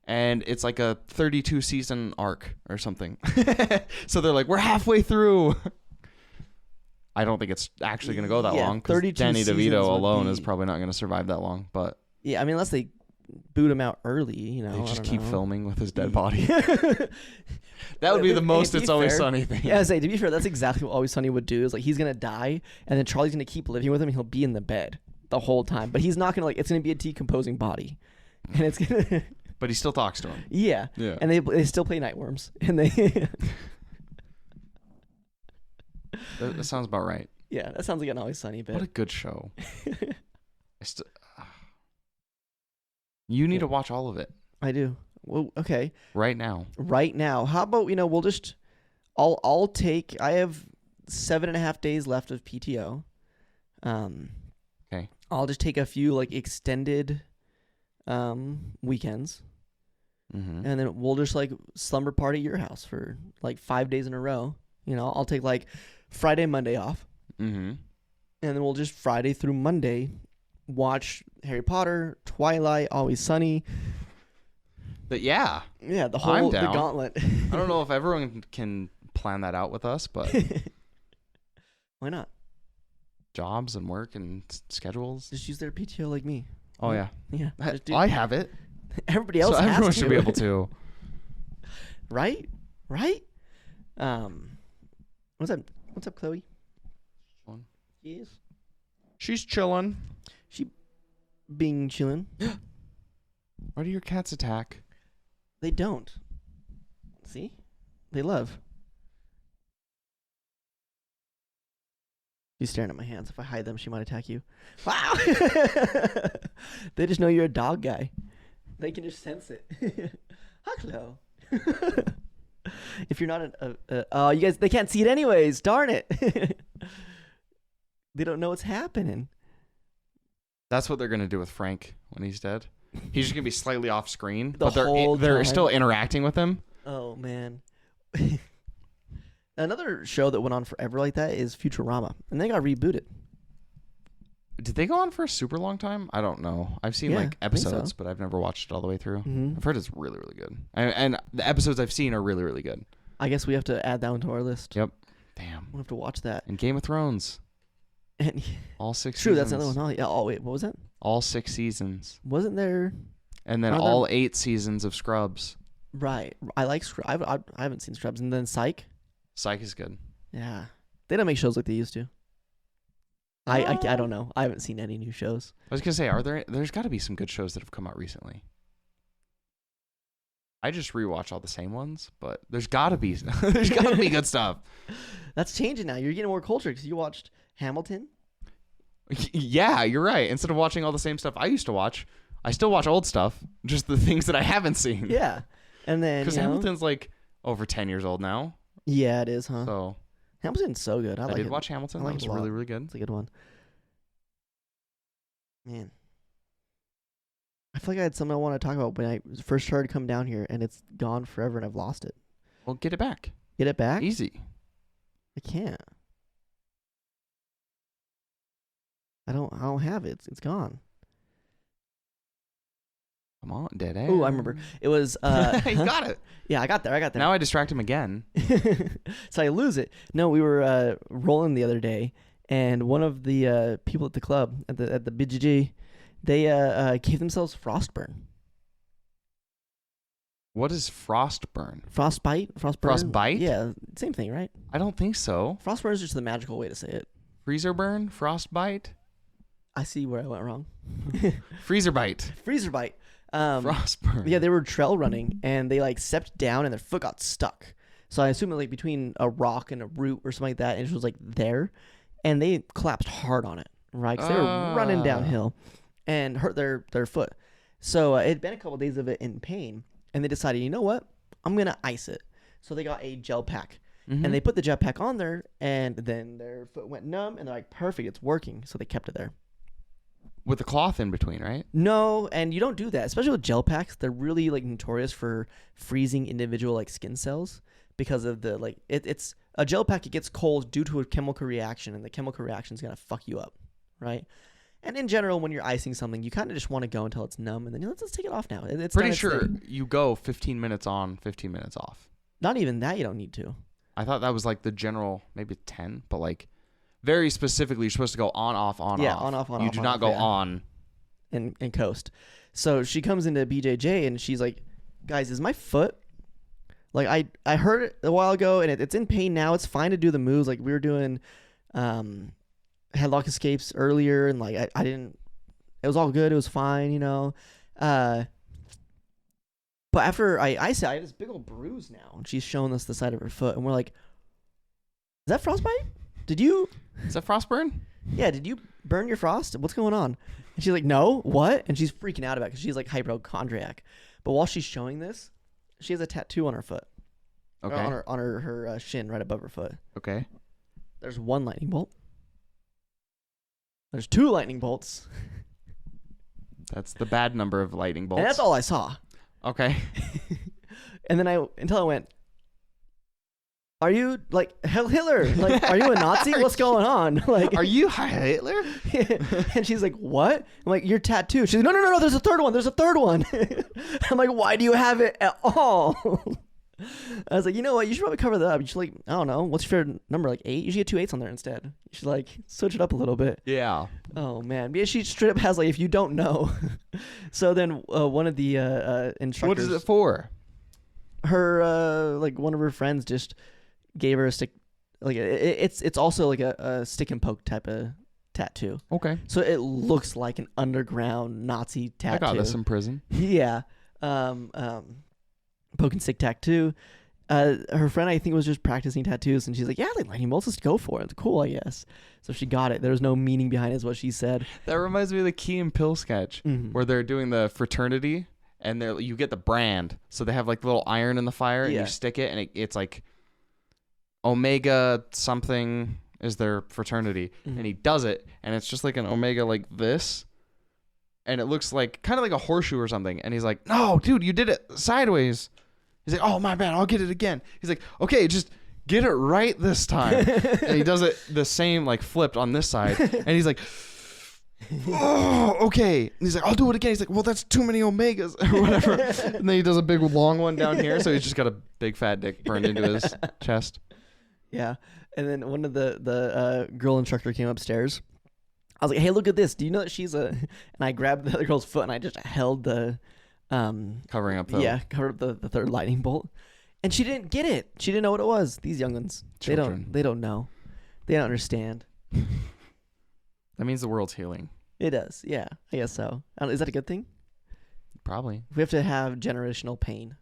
and it's like a 32 season arc or something. So they're like, we're halfway through. I don't think it's actually going to go that long because Danny DeVito alone is probably not going to survive that long. But yeah, I mean, unless they boot him out early, you know. they just keep know. filming with his dead body. That would be the most It's Always Sunny thing. Yeah, I say, to be fair, that's exactly what Always Sunny would do. Is like he's gonna die, and then Charlie's gonna keep living with him, and he'll be in the bed the whole time. But he's not gonna it's gonna be a decomposing body, and it's gonna. But he still talks to him. Yeah. Yeah. And they still play Night Worms, and they. That sounds about right. Yeah, that sounds like an Always Sunny bit. What a good show. You need to watch all of it. I do. Well, okay. Right now. Right now. How about, we'll just, I'll take, I have 7.5 days left of PTO. Okay. I'll just take a few extended weekends. Mm-hmm. And then we'll just slumber party at your house for 5 days in a row. I'll take Friday, Monday off. Mm-hmm. And then we'll just Friday through Monday watch Harry Potter, Twilight, Always Sunny. But yeah. Yeah, the whole the gauntlet. I don't know if everyone can plan that out with us, but why not? Jobs and work and schedules. Just use their PTO like me. Oh yeah. Yeah. I have it. Everybody else so has everyone to. should be able to. Right? What's up, Chloe? Yes. She's chilling. Being chilling. Why do your cats attack? They don't. See? They love. She's staring at my hands. If I hide them, she might attack you. Wow! They just know you're a dog guy. They can just sense it. Hi, Chloe. If you're not oh, you guys, they can't see it anyways. Darn it. They don't know what's happening. That's what they're gonna do with Frank when he's dead. He's just gonna be slightly off screen, The but whole they're time. still interacting with him. Oh man. Another show that went on forever like that is Futurama, and they got rebooted. Did they go on for a super long time? I don't know. I've seen Yeah, I think episodes, so. but I've never watched it all the way through. Mm-hmm. I've heard it's really, really good, and the episodes I've seen are really, really good. I guess we have to add that one to our list. Yep. Damn. We'll have to watch that. And Game of Thrones, And all 6 true, seasons. that's another one. Oh, yeah. Oh wait, what was that? All 6 seasons, Wasn't there? and then Are there- all 8 seasons of Scrubs. Right. I like Scrubs. I haven't seen Scrubs, and then Psych. Psych is good. Yeah. They don't make shows like they used to. I don't know. I haven't seen any new shows. I was gonna say, there's got to be some good shows that have come out recently. I just rewatch all the same ones, but there's got to be good stuff. That's changing now. You're getting more culture because you watched Hamilton. Yeah, you're right. Instead of watching all the same stuff I used to watch, I still watch old stuff, just the things that I haven't seen. Yeah. And then Because Hamilton's over 10 years old now. Yeah, it is, huh? So Hamilton's so good. I like did it. watch Hamilton. I like That was it a lot. really, really good. It's a good one. Man. I feel like I had something I want to talk about when I first started to come down here, and it's gone forever, and I've lost it. Well, get it back. Get it back? Easy. I can't. I don't have it. It's gone. Come on, dead air. Oh, I remember. It was You got it. Yeah, I got there. Now I distract him again. So I lose it. No, we were rolling the other day, and one of the people at the club at the BGG, they gave themselves frostburn. What is frostburn? Frostbite? Frostburn? Frostbite? Yeah, same thing, right? I don't think so. Frostburn is just the magical way to say it. Freezer burn? Frostbite? I see where I went wrong. Freezer bite. Freezer bite. Frostburn. Yeah, they were trail running, and they stepped down, and their foot got stuck. So I assume it between a rock and a root or something like that, and it was there. and they collapsed hard on it, right? Because they were running downhill and hurt their foot. So it had been a couple days of it in pain, and they decided, you know what? I'm gonna ice it. So they got a gel pack, and they put the gel pack on there, and then their foot went numb, and they're like, perfect, it's working. So they kept it there. With the cloth in between, right? No, and you don't do that, especially with gel packs. They're really like notorious for freezing individual like skin cells because of the like it's a gel pack. It gets cold due to a chemical reaction, and the chemical reaction is gonna fuck you up, right? And in general, when you're icing something, you kind of just want to go until it's numb, and then let's take it off now. It's pretty sure you go 15 minutes on, 15 minutes off. Not even that. You don't need to. I thought that was like the general, maybe 10, but like. Very specifically, you're supposed to go on, off, on, off. Yeah, on, off, on, off. You do not go on. And coast. So she comes into BJJ and she's like, guys, is my foot... Like, I heard it a while ago and it's in pain now. It's fine to do the moves. Like, we were doing headlock escapes earlier and, like, I didn't... It was all good. It was fine, you know. But after I ice it, I have this big old bruise now. And she's showing us the side of her foot. And we're like, is that frostbite? Is that frostburn? Yeah, did you burn your frost? What's going on? And she's like, no, what? And she's freaking out about it because she's like hypochondriac. But while she's showing this, she has a tattoo on her foot. Okay. On her shin right above her foot. Okay. There's one lightning bolt. There's 2 lightning bolts. That's the bad number of lightning bolts. And that's all I saw. Okay. And then until I went, are you like Hitler? Like, are you a Nazi? What's going on? Like, are you Hitler? And she's like, what? I'm like, you're tattooed. She's like, no. There's a third one. There's a third one. I'm like, why do you have it at all? I was like, you know what? You should probably cover that up. You should like, I don't know. What's your favorite number? Like 8? You should get 2 8s on there instead. You should like switch it up a little bit. Yeah. Oh man. Yeah, she straight up has like, if you don't know. So then one of the instructors. What is it for? Her like one of her friends just gave her a stick, like it's also like a stick and poke type of tattoo. Okay. So it looks like an underground Nazi tattoo. I got this in prison. Yeah. Poke and stick tattoo. Her friend I think was just practicing tattoos, and she's like, "Yeah, like lightning bolts, just go for it. It's cool, I guess." So she got it. There was no meaning behind it, is what she said. That reminds me of the Key and Peele sketch where they're doing the fraternity, and you get the brand. So they have like the little iron in the fire, and you stick it, and it's like. Omega something is their fraternity, and he does it, and it's just like an omega like this, and it looks like kind of like a horseshoe or something, and he's like, no dude, you did it sideways. He's like, oh my bad, I'll get it again. He's like, okay, just get it right this time. And he does it the same, like flipped on this side, and he's like, oh, okay. And he's like, I'll do it again. He's like, well, that's too many omegas or whatever. And then he does a big long one down here, so he's just got a big fat dick burned into his chest. Yeah. And then one of the girl instructor came upstairs. I was like, hey, look at this. Do you know that she's a... And I grabbed the other girl's foot and I just held the... Covering up the... Yeah, covered up the third lightning bolt. And she didn't get it. She didn't know what it was. These young ones. Children. They don't know. They don't understand. That means the world's healing. It does. Yeah, I guess so. Is that a good thing? Probably. We have to have generational pain.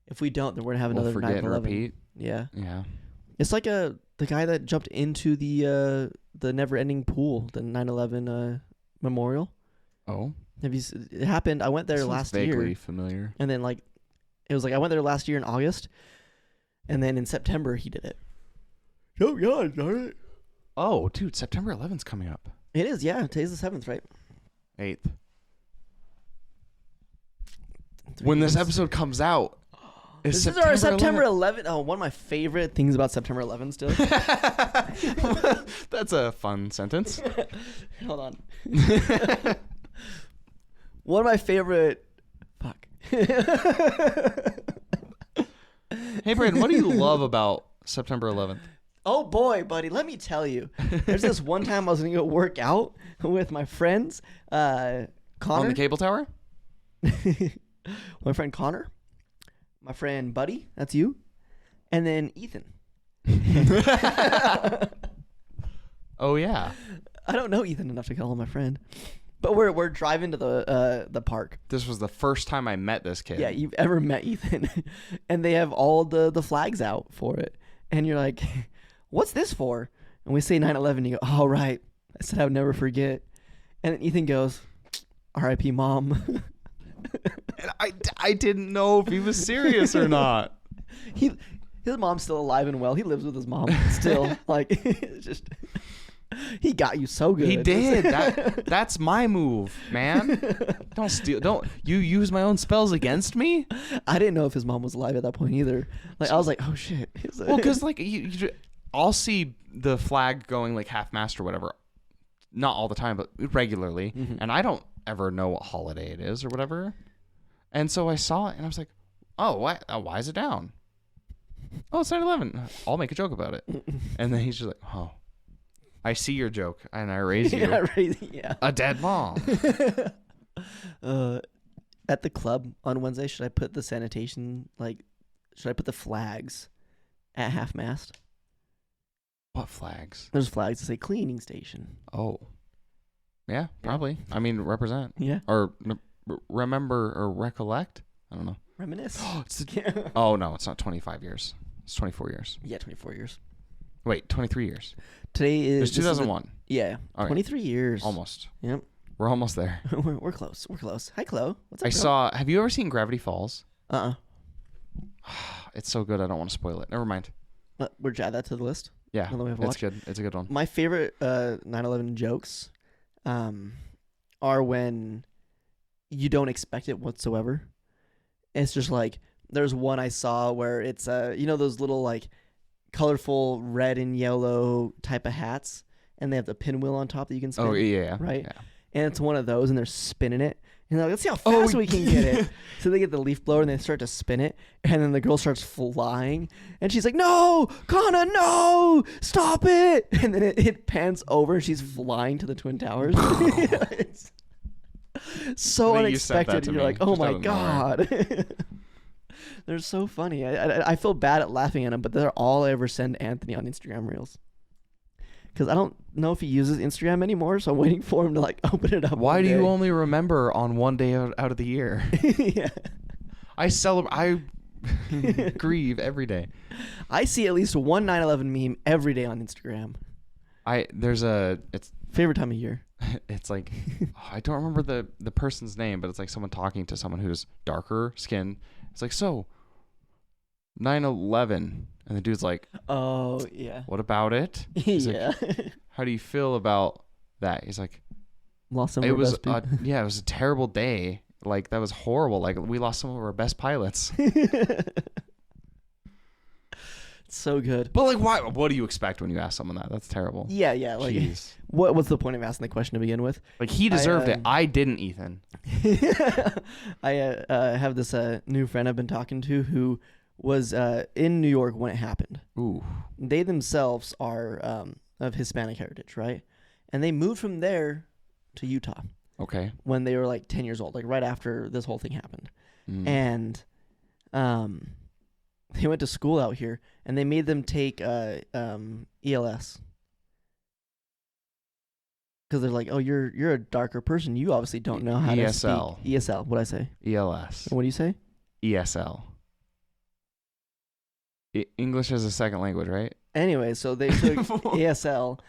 If we don't, then we're going to have another 9/11. Forget and repeat. Yeah. Yeah. It's like the guy that jumped into the never-ending pool, the 9/11 memorial. Oh. It happened. I went there last year. Vaguely familiar. And then it was like I went there last year in August, and then in September he did it. Oh God, darn it! Oh, dude, September 11th's coming up. It is, yeah. Today's the 7th, right? 8th. When this episode comes out. This is our September 11th. Oh, one of my favorite things about September 11th still. That's a fun sentence. Hold on. One of my favorite... Fuck. Hey, Brandon, what do you love about September 11th? Oh, boy, buddy. Let me tell you. There's this one time I was going to go work out with my friends. Connor. On the cable tower? My friend Connor. My friend Buddy, that's you, and then Ethan. Oh yeah. I don't know Ethan enough to call him my friend, but we're driving to the park. This was the first time I met this kid. Yeah, you've ever met Ethan, and they have all the flags out for it, and you're like, "What's this for?" And we say 9/11. You go, "Oh right." I said I would never forget. And then Ethan goes, "R.I.P. Mom." And I didn't know if he was serious or not. His mom's still alive and well. He lives with his mom still. Like, it's just, he got you so good. He did. That's my move, man. Don't steal. Don't you use my own spells against me? I didn't know if his mom was alive at that point either. Like, I was like, oh shit. Well, because like I'll see the flag going like half mast or whatever, not all the time, but regularly, and I don't ever know what holiday it is or whatever. And so I saw it and I was like, oh, why is it down? Oh, it's 9/11. I'll make a joke about it. And then he's just like, oh, I see your joke and I raise you a dead mom. At the club on Wednesday, should I put the sanitation, should I put the flags at half mast? What flags? There's flags that say cleaning station. Oh. Yeah, probably. I mean, represent. Yeah. Or remember or recollect. I don't know. Reminisce. Oh, no, it's not 25 years. It's 24 years. Yeah, 24 years. Wait, 23 years. Today is... It's 2001. Yeah, okay. 23 years. Almost. Yep. We're almost there. We're close. We're close. Hi, Chloe. What's up, girl? Have you ever seen Gravity Falls? It's so good, I don't want to spoil it. Never mind. We're add that to the list? Yeah, it's good. It's a good one. My favorite 9/11 jokes are when you don't expect it whatsoever. It's just like, there's one I saw where it's those little like colorful red and yellow type of hats, and they have the pinwheel on top that you can spin. Oh yeah, right. Yeah. And it's one of those, and they're spinning it, and they're like, let's see how fast we can get it. So they get the leaf blower and they start to spin it, and then the girl starts flying, and she's like, "No, Kana, no, stop it!" And then it pans over, and she's flying to the Twin Towers. It's so unexpected. You're like, oh my god. They're so funny. I feel bad at laughing at them, but they're all I ever send Anthony on Instagram Reels. Because I don't know if he uses Instagram anymore, so I'm waiting for him to like open it up. Why do you only remember on one day out of the year? Yeah. I grieve every day. I see at least one 9/11 meme every day on Instagram. It's favorite time of year. It's like, I don't remember the person's name, but it's like someone talking to someone who's darker skin. It's like, so 9/11, and the dude's like, oh yeah, what about it? He's yeah. Like, how do you feel about that? He's like, lost some. It was it was a terrible day. Like, that was horrible. Like, we lost some of our best pilots. So good. But like, why? What do you expect when you ask someone that? That's terrible. Yeah. Like, jeez. What's the point of asking the question to begin with? Like, he deserved it. I didn't, Ethan. I have this new friend I've been talking to who was in New York when it happened. Ooh. They themselves are of Hispanic heritage, right? And they moved from there to Utah. Okay. When they were like 10 years old, like right after this whole thing happened. And they went to school out here, and they made them take ELS. Because they're like, oh, you're a darker person. You obviously don't know how to speak. ESL. What'd I say? ELS. And what do you say? ESL. English as a second language, right? Anyway, so they took ESL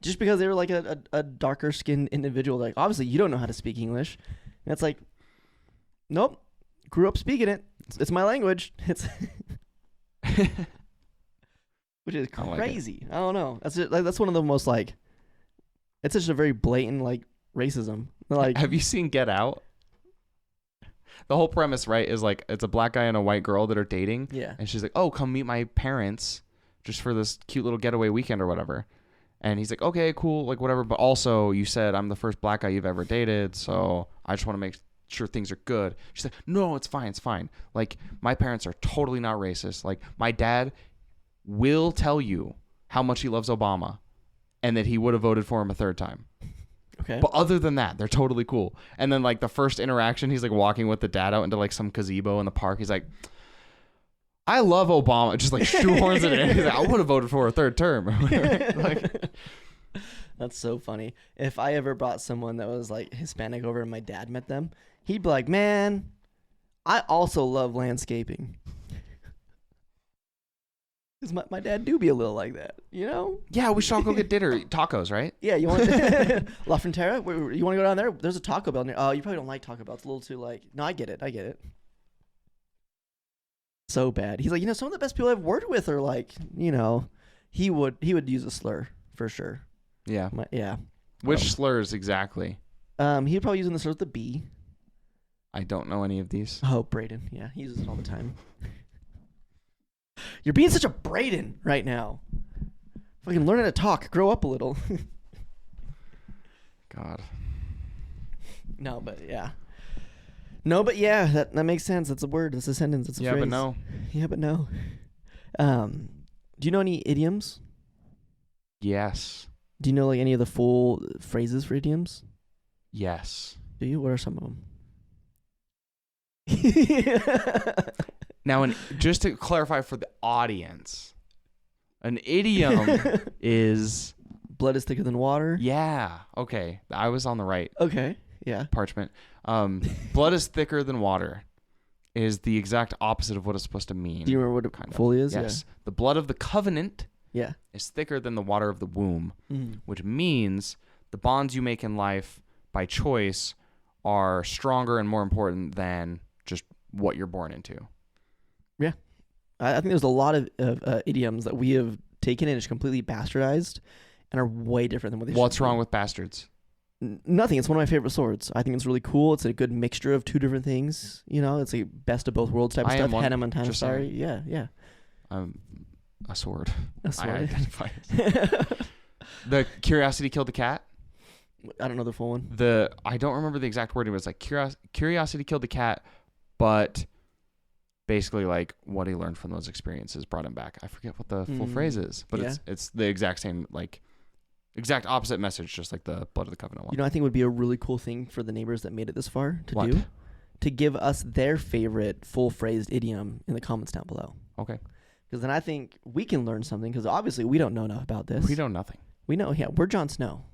just because they were like a darker skinned individual. Like, obviously, you don't know how to speak English. And it's like, nope. Grew up speaking it. It's my language. It's which is crazy. I don't know. That's one of the most like. It's just a very blatant like racism. Like, have you seen Get Out? The whole premise, right, is like it's a black guy and a white girl that are dating. Yeah. And she's like, "Oh, come meet my parents, just for this cute little getaway weekend or whatever." And he's like, "Okay, cool, like whatever. But also, you said I'm the first black guy you've ever dated, so I just want to make sure things are good." She's like, "No, it's fine. Like, my parents are totally not racist. Like, my dad will tell you how much he loves Obama and that he would have voted for him a third time. Okay. But other than that, they're totally cool." And then like the first interaction, he's like walking with the dad out into like some gazebo in the park. He's like, "I love Obama." Just like shoehorns it in. He's like, "I would have voted for a third term." Like, that's so funny. If I ever brought someone that was like Hispanic over and my dad met them, he'd be like, "Man, I also love landscaping." Because my dad do be a little like that, you know? Yeah, we should all go get dinner. Tacos, right? Yeah, you want La Frontera? You want to go down there? There's a Taco Bell near. Oh, you probably don't like Taco Bell. It's a little too like. No, I get it. So bad. He's like, some of the best people I've worked with are like, he would use a slur for sure. Yeah. Yeah. Which slurs exactly? He'd probably use the slur with the B. I don't know any of these. Oh, Braden. Yeah, he uses it all the time. You're being such a Braden right now. Fucking learn how to talk. Grow up a little. God. No, but yeah. That makes sense. That's a word. That's a sentence. That's a phrase. Yeah, but no. Yeah, but no. Do you know any idioms? Yes. Do you know like any of the full phrases for idioms? Yes. Do you? What are some of them? Now, just to clarify for the audience, an idiom is... Blood is thicker than water? Yeah. Okay. I was on the right Okay. Yeah. parchment. Blood is thicker than water is the exact opposite of what it's supposed to mean. Do you remember what it fully is? Yes. Yeah. The blood of the covenant is thicker than the water of the womb, which means the bonds you make in life by choice are stronger and more important than just what you're born into. Yeah. I think there's a lot of idioms that we have taken and it's completely bastardized and are way different than what they should be. What's wrong with bastards? Nothing. It's one of my favorite swords. I think it's really cool. It's a good mixture of two different things. It's a best of both worlds type of stuff. Hannah Montana. Sorry. Yeah. I'm a sword. A sword. I identify The curiosity killed the cat. I don't know the full one. I don't remember the exact wording, but it's like curiosity killed the cat, but basically like what he learned from those experiences brought him back. I forget what the full phrase is, but it's the exact same, like exact opposite message, just like the blood of the covenant one. I think would be a really cool thing for the neighbors that made it this far to do, to give us their favorite full phrased idiom in the comments down below. Okay. Because then I think we can learn something, because obviously we don't know enough about this. We know nothing. We know, we're Jon Snow.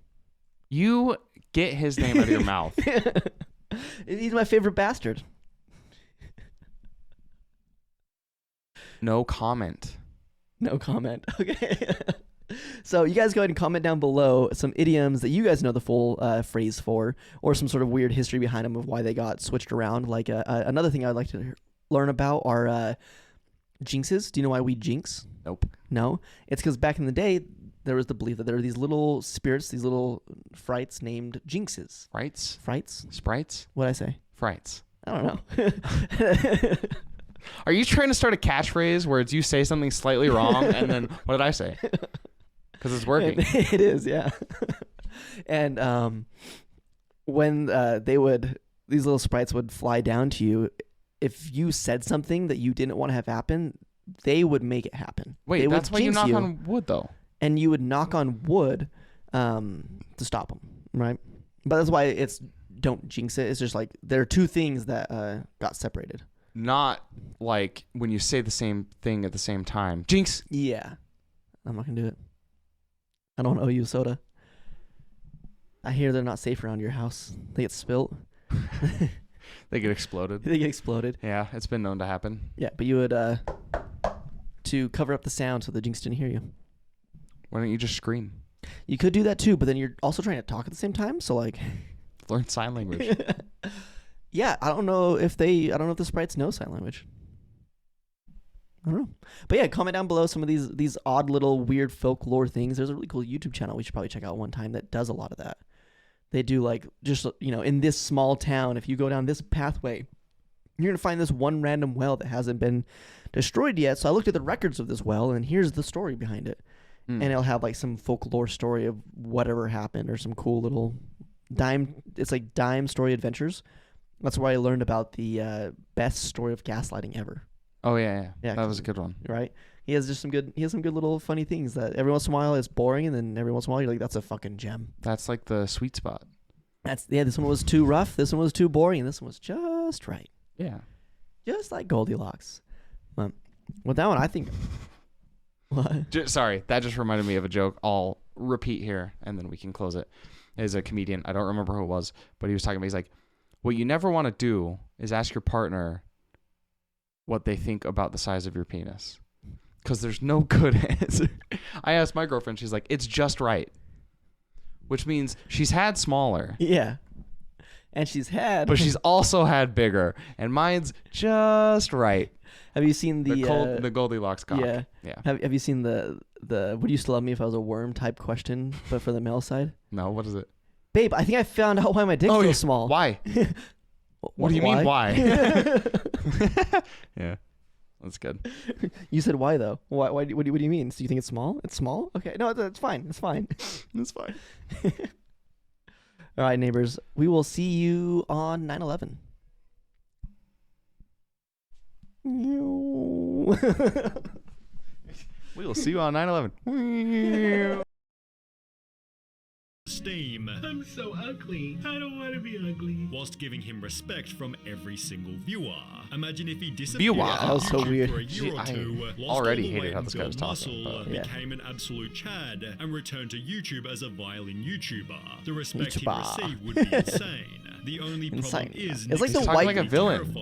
You get his name out of your mouth. He's my favorite bastard. No comment. No comment. Okay. So you guys go ahead and comment down below some idioms that you guys know the full phrase for, or some sort of weird history behind them of why they got switched around. Like another thing I'd like to learn about are jinxes. Do you know why we jinx? Nope. No. It's because back in the day, there was the belief that there were these little spirits, these little frights named jinxes. Frights? Frights? Sprites? What'd I say? Frights. I don't know. Are you trying to start a catchphrase where it's you say something slightly wrong and then what did I say? Because it's working. It is, yeah. And when these little sprites would fly down to you, if you said something that you didn't want to have happen, they would make it happen. Wait, that's why you knock on wood, though. And you would knock on wood to stop them, right? But that's why it's don't jinx it. It's just like there are two things that got separated. Not like when you say the same thing at the same time. Jinx. Yeah. I'm not going to do it. I don't owe you a soda. I hear they're not safe around your house. They get spilt. They get exploded. They get exploded. Yeah, it's been known to happen. Yeah, but you would, to cover up the sound so the jinx didn't hear you. Why don't you just scream? You could do that too, but then you're also trying to talk at the same time. So like, learn sign language. Yeah, I don't know if the sprites know sign language. I don't know. But yeah, comment down below some of these odd little weird folklore things. There's a really cool YouTube channel we should probably check out one time that does a lot of that. They do like just, in this small town, if you go down this pathway, you're going to find this one random well that hasn't been destroyed yet. So I looked at the records of this well and here's the story behind it. And it'll have like some folklore story of whatever happened or some cool little dime story adventures. That's where I learned about the best story of gaslighting ever. Oh yeah, that was a good one. Right? He has some good little funny things that every once in a while is boring, and then every once in a while you're like, that's a fucking gem. That's like the sweet spot. This one was too rough, this one was too boring, and this one was just right. Yeah. Just like Goldilocks. With that one, I think. What? Sorry, that just reminded me of a joke. I'll repeat here, and then we can close it. Is a comedian. I don't remember who it was, but he was talking about. He's like, what you never want to do is ask your partner what they think about the size of your penis. Because there's no good answer. I asked my girlfriend, she's like, it's just right. Which means she's had smaller. Yeah. And she's had. But she's also had bigger. And mine's just right. Have you seen The Goldilocks cock. Yeah. Yeah. Have you seen the would you still love me if I was a worm type question, but for the male side? No, what is it? Babe, I think I found out why my dick feels small. Why? What do you mean why? Yeah. That's good. You said why though? Why? What do you mean? So you think it's small? It's small? Okay. No, it's fine. It's fine. It's fine. All right, neighbors. We will see you on 9/11. We will see you on 9/11. Steam. I'm so ugly. I don't want to be ugly. Whilst giving him respect from every single viewer. Imagine if he disappeared Viewer. from That was so YouTube weird. for a year or two, lost already all the hated weight how and this guy was built talking, muscle, but- Yeah. became an absolute Chad, and returned to YouTube as a violin YouTuber. The respect YouTuber. he'd receive would be insane. The only problem Insane. is It's like Nick's the white- like a villain. terrifying